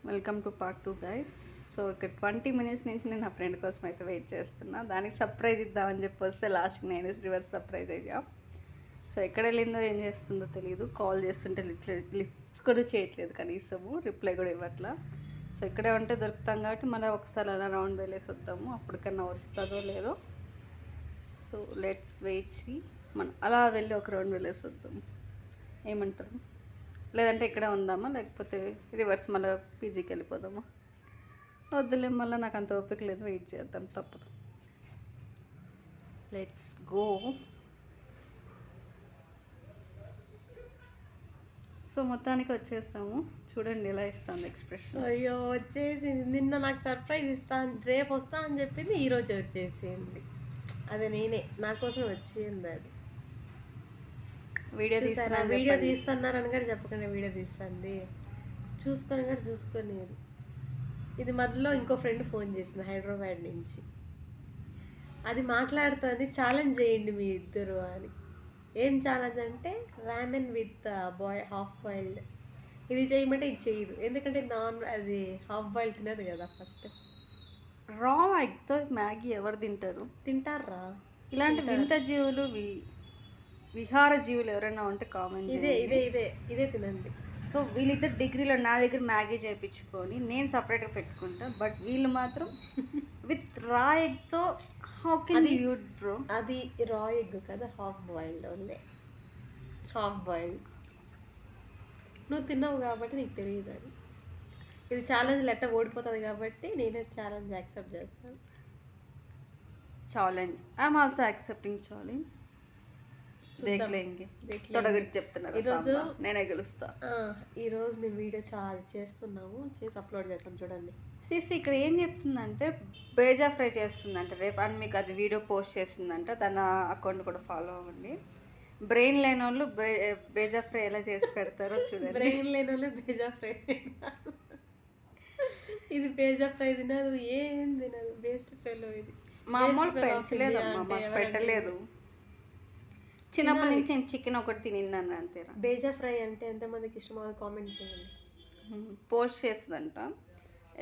Welcome to part 2 guys. So ఇక్కడ 20 minutes నుంచి నేను నా ఫ్రెండ్ కోసం అయితే వెయిట్ చేస్తున్నా. దానికి సర్ప్రైజ్ ఇద్దామని చెప్పి వస్తే లాస్ట్కి నేను రివర్స్ సర్ప్రైజ్ అయ్యా. సో ఎక్కడ వెళ్ళిందో ఏం చేస్తుందో తెలియదు. కాల్ చేస్తుంటే లిఫ్ట్ కూడా చేయట్లేదు, కనీసము రిప్లై కూడా ఇవ్వట్లా. సో ఇక్కడే ఉంటే దొరుకుతాం కాబట్టి మళ్ళీ ఒకసారి అలా రౌండ్ వెళ్ళేసి వద్దాము, అప్పటికన్నా వస్తుందో లేదో. So let's wait see. మనం అలా వెళ్ళి ఒక రౌండ్ వెళ్ళేసి వద్దాము, ఏమంటారు? లేదంటే ఇక్కడే ఉందామా, లేకపోతే రివర్స్ మళ్ళీ పీజీకి వెళ్ళిపోదామా? వద్దులే, మళ్ళీ నాకు అంత ఓపిక లేదు, వెయిట్ చేద్దాం, తప్పదు. Let's go. సో మొత్తానికి వచ్చేస్తాము. చూడండి ఎలా ఇస్తుంది ఎక్స్ప్రెషన్. అయ్యో వచ్చేసింది. నిన్న నాకు సర్ప్రైజ్ రేపు వస్తా అని చెప్పింది, ఈరోజు వచ్చేసింది. అది నేనే, నా కోసం వచ్చింది. అది వీడియో తీస్తున్నారని కూడా చెప్పకుండా వీడియో తీస్తుంది. చూసుకొని కూడా చూసుకునేది. ఇది మధ్యలో ఇంకో ఫ్రెండ్ ఫోన్ చేసింది హైదరాబాద్ నుంచి. అది మాట్లాడుతుంది, ఛాలెంజ్ చేయండి మీ ఇద్దరు అని. ఏం ఛాలెంజ్ అంటే రామెన్ విత్ హాఫ్ బాయిల్డ్. ఇది చేయమంటే ఇది చేయదు, ఎందుకంటే అది హాఫ్ బాయిల్డ్ తినదు కదా. ఫస్ట్ రా ఎగ్తో మ్యాగీ ఎవరు తింటారా? ఇలాంటి వింత జీవులు, విహార జీవులు ఎవరైనా ఉంటే కామెంట్ ఇదే తినండి. సో వీళ్ళిద్దరు డిగ్రీలో నా దగ్గర మ్యాగీ చేయించుకొని నేను సపరేట్గా పెట్టుకుంటా, బట్ వీళ్ళు మాత్రం విత్ రా ఎగ్తో. How can you bro? అది రా ఎగ్ కదా, half boiled only. Half boiled నువ్వు తిన్నావు కాబట్టి నీకు తెలియదు. అది ఇది ఛాలెంజ్ లెట్ట ఓడిపోతుంది కాబట్టి నేనే ఛాలెంజ్ యాక్సెప్ట్ చేస్తాను. Challenge, I'm also accepting challenge. చెప్తున్నారు, నేనే గెలుస్తా. ఈరోజు మేము వీడియో చాలా చేస్తున్నాము, చేసి అప్లోడ్ చేస్తాం చూడండి. సిసి ఇక్కడ ఏం చెప్తుందంటే బేజా ఫ్రై చేస్తుందంట రేపు అని, మీకు అది వీడియో పోస్ట్ చేస్తుందంట. తన అకౌంట్ కూడా ఫాలో అవ్వండి. బ్రెయిన్ లేని వాళ్ళు బేజా ఫ్రై ఎలా చేసి పెడతారో చూడండి. బ్రెయిన్ లేని వాళ్ళు బేజా ఫ్రై. ఇది బేజా ఫ్రై తినదు, ఏం తినదు, బేస్ట్ ఫ్రైలో. ఇది మా అమ్మలు పెంచలేదమ్మా, మాకు పెట్టలేదు. చిన్నప్పటి నుంచి నేను చికెన్ ఒకటి తిన్నాను అంతేరా. బేజా ఫ్రై అంటే ఎంతమందికి ఇష్టమో కామెంట్ చేయండి. పోస్ట్ చేస్తుందంట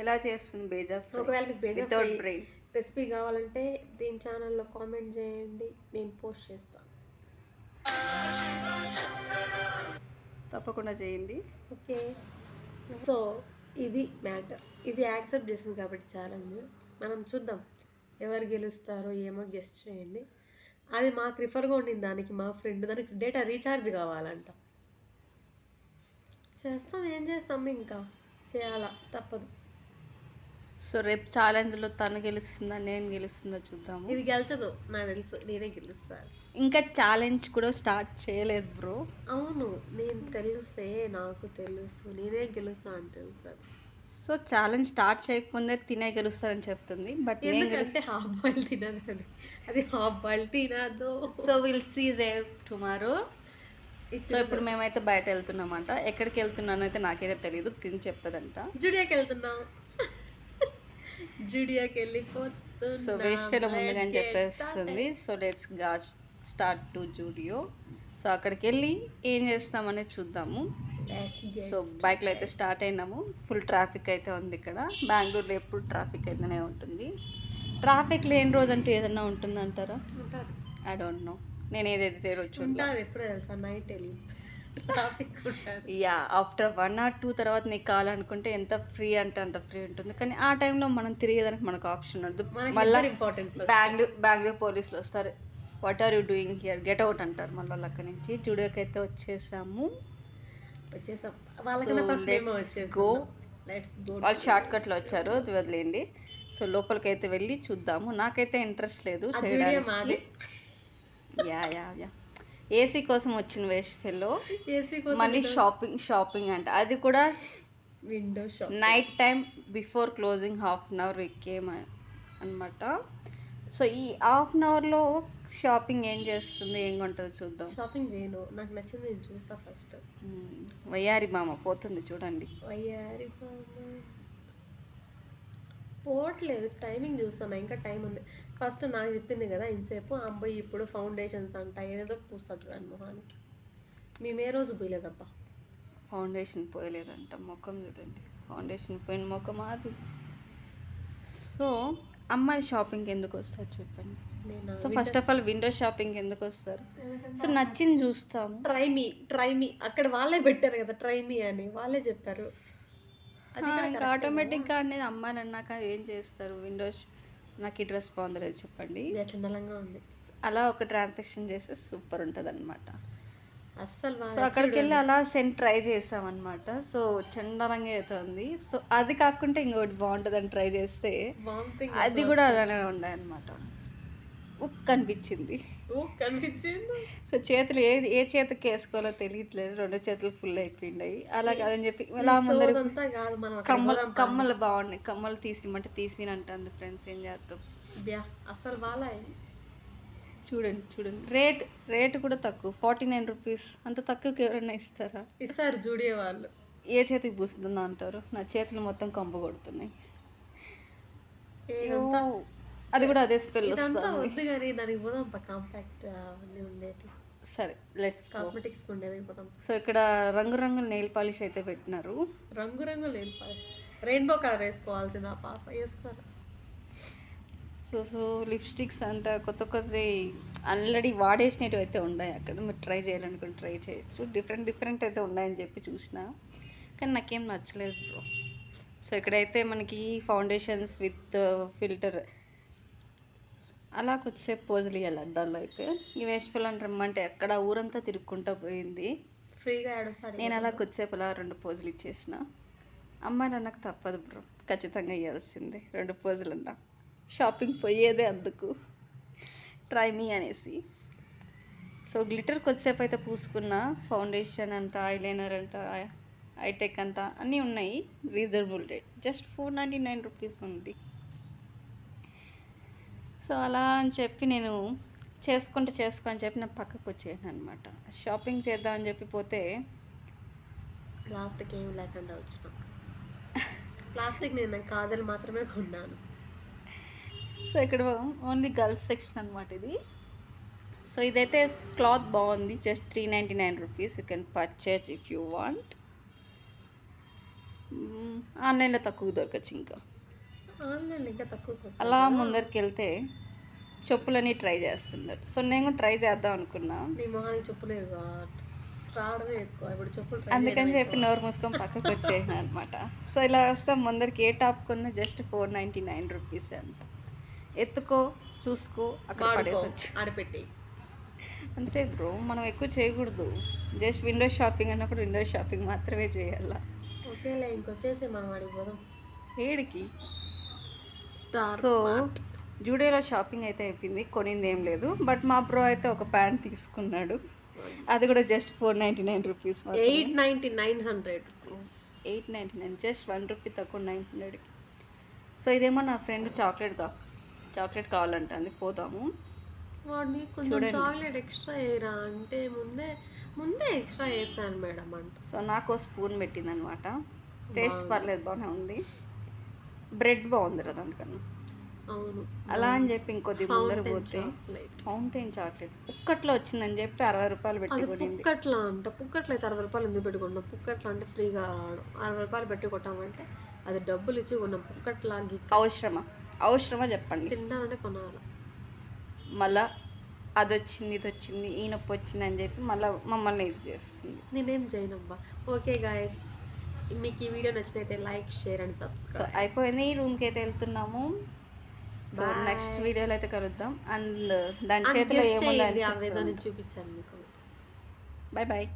ఎలా చేస్తుంది బేజా ఫ్రై. ఒకవేళ మీకు బేజా ఫ్రై రెసిపీ కావాలంటే దీని ఛానల్లో కామెంట్ చేయండి, నేను పోస్ట్ చేస్తాను. తప్పకుండా చేయండి. ఓకే, సో ఇది మ్యాటర్. ఇది యాక్సెప్ట్ చేసింది కాబట్టి ఛాలెంజ్. మనం చూద్దాం ఎవరు గెలుస్తారో ఏమో, గెస్ట్ చేయండి. అది మాకు రిఫర్గా ఉండింది దానికి, మా ఫ్రెండ్ దానికి డేటా రీఛార్జ్ కావాలంట. చేస్తాం, ఏం చేస్తాం, ఇంకా చేయాలా, తప్పదు. సో రేపు ఛాలెంజ్లో తను గెలుస్తుందా నేను గెలుస్తుందా చూద్దాము. ఇది గెలిచదు నాకు తెలుసు, నేనే గెలుస్తాను. ఇంకా ఛాలెంజ్ కూడా స్టార్ట్ చేయలేదు బ్రో. అవును, నేను నాకు తెలుసు నేనే గెలుస్తా అని తెలుసు. సో ఛాలెంజ్ స్టార్ట్ చేయకముందే తినే గెలుస్తానని చెప్తుంది, బట్ ఎందుకంటే హాఫ్ బాయిల్ తినదు, అది హాఫ్ బాయిల్ తినదు. సో విల్ సీ రేప్ టుమారో. సో ఇప్పుడు మేమైతే బయట వెళ్తున్నామంట. ఎక్కడికి వెళ్తున్నాను అయితే నాకైతే తెలియదు, తిని చెప్తుందంట. జూడియోకి వెళ్తున్నాం, జూడియోకి వెళ్ళిపోతుంది. సో వేస్ట్ఫేలో ముందుగానే చెప్పేస్తుంది. So let's start to Zudio. So అక్కడికి వెళ్ళి ఏం చేస్తామనేది చూద్దాము. సో బైక్లో అయితే స్టార్ట్ అయినాము. ఫుల్ ట్రాఫిక్ అయితే ఉంది ఇక్కడ. బెంగళూరులో ఎప్పుడు ట్రాఫిక్ అయితేనే ఉంటుంది. ట్రాఫిక్ లేని రోజు అంటూ ఏదన్నా ఉంటుందంటారా? ఐ డోంట్ నో, నేను ఏదైతే రోజు ఎప్పుడు తెలుసా, నైట్ వెళ్ళి యా ఆఫ్టర్ 1 or 2 తర్వాత నీకు కావాలనుకుంటే ఎంత ఫ్రీ అంటే అంత ఫ్రీ ఉంటుంది. కానీ ఆ టైంలో మనం తిరిగేదానికి మనకు ఆప్షన్ ఉండదు. మళ్ళీ బెంగళూరు పోలీసులు వస్తారు, what are you doing here, get out అంటారు. మళ్ళీ అక్కడి నుంచి జూడియోకి అయితే వచ్చేసాము. వాళ్ళు షార్ట్ కట్లో వచ్చారు, అది వదిలేండి. సో లోపలికి అయితే వెళ్ళి చూద్దాము. నాకైతే ఇంట్రెస్ట్ లేదు చేయడానికి. యా యా యా ఏసీ కోసం వచ్చిన వేస్ట్ ఫెల్లో మళ్ళీ షాపింగ్ అంట. అది కూడా window shop. Night time before closing ½ ఎక్కేమ అనమాట. సో ఈ ½ షాపింగ్ ఏం చేస్తుంది, ఏం కొంటుందో చూద్దాం. షాపింగ్ చేయను, నాకు నచ్చింది నేను చూస్తా ఫస్ట్. వయ్యారి మామ పోతుంది చూడండి. వయ్యారి మామ పోవట్లేదు, టైమింగ్ చూస్తాను, ఇంకా టైం ఉంది. ఫస్ట్ నాకు చెప్పింది కదా ఇంతసేపు, అబ్బాయి ఇప్పుడు ఫౌండేషన్స్ అంట ఏదేదో పూస్తా చూడండి మొహానికి. మేము ఏ రోజు పోయలేదబ్బా. ఫౌండేషన్ పోయలేదంట. ముఖం చూడండి, ఫౌండేషన్ పోయిన ముఖం అది. సో అమ్మాయి షాపింగ్కి ఎందుకు వస్తారు చెప్పండి? నేను so first of all window shopping ఎందుకు వస్తారు? సో నచ్చింది చూస్తాము. ట్రై మీ అక్కడ వాళ్ళే పెట్టారు కదా, ట్రై మీ అని వాళ్ళే చెప్పారు. ఇంకా ఆటోమేటిక్గా అనేది అమ్మాయిలు అన్నాక ఏం చేస్తారు? విండోస్ నాకు ఈ డ్రెస్ బాగుంది చెప్పండి, చందలంగా ఉంది, అలా ఒక ట్రాన్సాక్షన్ చేస్తే సూపర్ ఉంటుంది అనమాట. అస్సలు సో అక్కడికి వెళ్ళి అలా సెంట్ ట్రై చేసామన్నమాట. సో చండాలంగా అవుతుంది. సో అది కాకుండా ఇంకోటి బాగుంటుందని ట్రై చేస్తే అది కూడా అలానే ఉన్నాయన్నమాట. ఉక్ అనిపించింది. సో చేతులు ఏ చేతికి వేసుకోవాలో తెలియట్లేదు, 2 చేతులు ఫుల్ అయిపోయినాయి. అలా కాదని చెప్పి ఇలా ముందర కమ్మలు బాగున్నాయి, కమ్మలు తీసిమంటే తీసినంటుంది ఫ్రెండ్స్. ఏం చేస్తాం? అసలు బాగా చూడండి రేట్ కూడా తక్కువ, 49 రూపీస్. అంత తక్కువకి ఎవరైనా ఇస్తారు? జూడియో వాళ్ళు. ఏ చేతికి పూస్తుందా అంటారు. నా చేతులు మొత్తం కంప కొడుతున్నాయి. అది కూడా అదే స్పెల్ వస్తుంది. సరే లెట్స్ కాస్మెటిక్స్ ఉండేది పోదాం. సో ఇక్కడ రంగురంగుల నెయిల్ పాలిష్ అయితే పెట్టినారు. రంగురంగుల నెయిల్ పాలిష్, రెయిన్బో కలర్ వేసుకోవాల్సింది ఆ పాప, వేసుకోవాలి. సో లిప్స్టిక్స్ అంట కొత్త ఆల్రెడీ వాడేసినవి అయితే ఉన్నాయి అక్కడ. మీరు ట్రై చేయాలనుకుంటే ట్రై చేయొచ్చు. డిఫరెంట్ అయితే ఉన్నాయని చెప్పి చూసిన, కానీ నాకేం నచ్చలేదు బ్రో. సో ఇక్కడైతే మనకి ఫౌండేషన్స్ విత్ ఫిల్టర్ అలా కొద్దిసేపు పోజులు ఇవ్వాలి అద్దాల్లో. అయితే ఈ వేసుకోవాలని రమ్మంటే ఎక్కడ ఊరంతా తిరుక్కుంటూ పోయింది. ఫ్రీగా నేను అలా కొద్దిసేపు అలా 2 పోజులు ఇచ్చేసిన. అమ్మాయి నాకు తప్పదు బ్రో, ఖచ్చితంగా ఇవ్వాల్సిందే 2 పోజులన్నా. షాపింగ్ పోయేదే అందుకు, ట్రై మీ అనేసి. సో గ్లిటర్ కొద్దిసేపు అయితే పూసుకున్న. ఫౌండేషన్ అంట, ఐలైనర్ అంట, ఐటెక్ అంట అన్నీ ఉన్నాయి. రీజనబుల్ రేట్, జస్ట్ 499 రూపీస్ ఉంది. సో అలా అని చెప్పి నేను చేసుకో అని చెప్పి నేను పక్కకు వచ్చేసాను అనమాట. షాపింగ్ చేద్దామని చెప్పి పోతే లాస్ట్కి ఏం లేకుండా వచ్చినాం. ప్లాస్టిక్ నేను కాజల్ మాత్రమే కొన్నాను. సో ఇక్కడ ఓన్లీ గర్ల్స్ సెక్షన్ అనమాట ఇది. సో ఇదైతే క్లాత్ బాగుంది, just 399 rupees. You can purchase if you want. ఆన్లైన్లో తక్కువ దొరకచ్చు. ఇంకా ఆన్లైన్లో ఇంకా తక్కువ. అలా ముందరికి వెళ్తే చెప్పులని ట్రై చేస్తున్నారు. సో నేను కూడా ట్రై చేద్దాం అనుకున్నా. నీ మొహానికి చెప్పులేవు రావడమే ఎక్కువ, ఇప్పుడు చెప్పులు అందుకని చెప్పి నోరు మూసుకొని పక్కకు వచ్చేసాను అనమాట. సో ఇలా వస్తే ముందరికి ఏ టాప్ కొన్నా జస్ట్ 499 రూపీస్ అంట. ఎత్తుకో, చూసుకో, అక్కడ పడేసొచ్చు, ఆడపెట్టి. అంతే బ్రో. మనం ఎక్కువ చేయకూడదు. జస్ట్ విండో షాపింగ్ అన్నప్పుడు విండో షాపింగ్ మాత్రమే చేయాల. ఓకేలే, ఇంకొచ్చేసి మనం అడిగిపోదాం ఏడికి. సో జూడియోలో షాపింగ్ అయితే అయిపోయింది, కొనింది ఏం లేదు. బట్ మా బ్రో అయితే ఒక ప్యాంట్ తీసుకున్నాడు, అది కూడా జస్ట్ 499 రూపీస్. 899 జస్ట్ 1 రూపీ తక్కువ 900కి. సో ఇదేమో నా ఫ్రెండ్ చాక్లెట్ కావాలంటుంది, పోదాము. వాడిని కొంచెం చాక్లెట్ ఎక్స్ట్రా వేయరా అంటే ముందే ఎక్స్ట్రా వేసాను మేడం అంట. సో నాకు స్పూన్ పెట్టింది అనమాట. టేస్ట్ పర్లేదు, బాగానే ఉంది. బ్రెడ్ బాగుంది కదా అందుకని. అవును, అలా అని చెప్పి ఇంకొద్ది ముందర పోతే ఫౌంటైన్ చాక్లెట్ పుక్కట్లో వచ్చిందని చెప్పి 60 రూపాయలు పెట్టి కొనింది. పుక్కట్లా అంట. పుక్కట్లో అయితే 60 రూపాయలు ఎందుకు పెట్టుకున్నాం? పుక్కట్లో అంటే ఫ్రీగా 60 రూపాయలు పెట్టి కొట్టామంటే అది డబ్బులు ఇచ్చి కొన్నాం. పుక్కట్లా అవసరమా చెప్పండి? తింటానంటే కొనాలి. మళ్ళా అది వచ్చింది ఇది వచ్చింది ఈ నొప్పి వచ్చింది అని చెప్పి మళ్ళీ మమ్మల్ని ఇది చేస్తుంది. నేనేం చేయనబ్బా. ఓకే గాయస్, మీకు ఈ వీడియో నచ్చినైతే like, share and subscribe. So అయిపోయింది, రూమ్కి అయితే వెళ్తున్నాము. సో నెక్స్ట్ వీడియోలో అయితే కలుద్దాం. అండ్ దాని చేతిలో ఏముందని చూపించాను మీకు. బాయ్.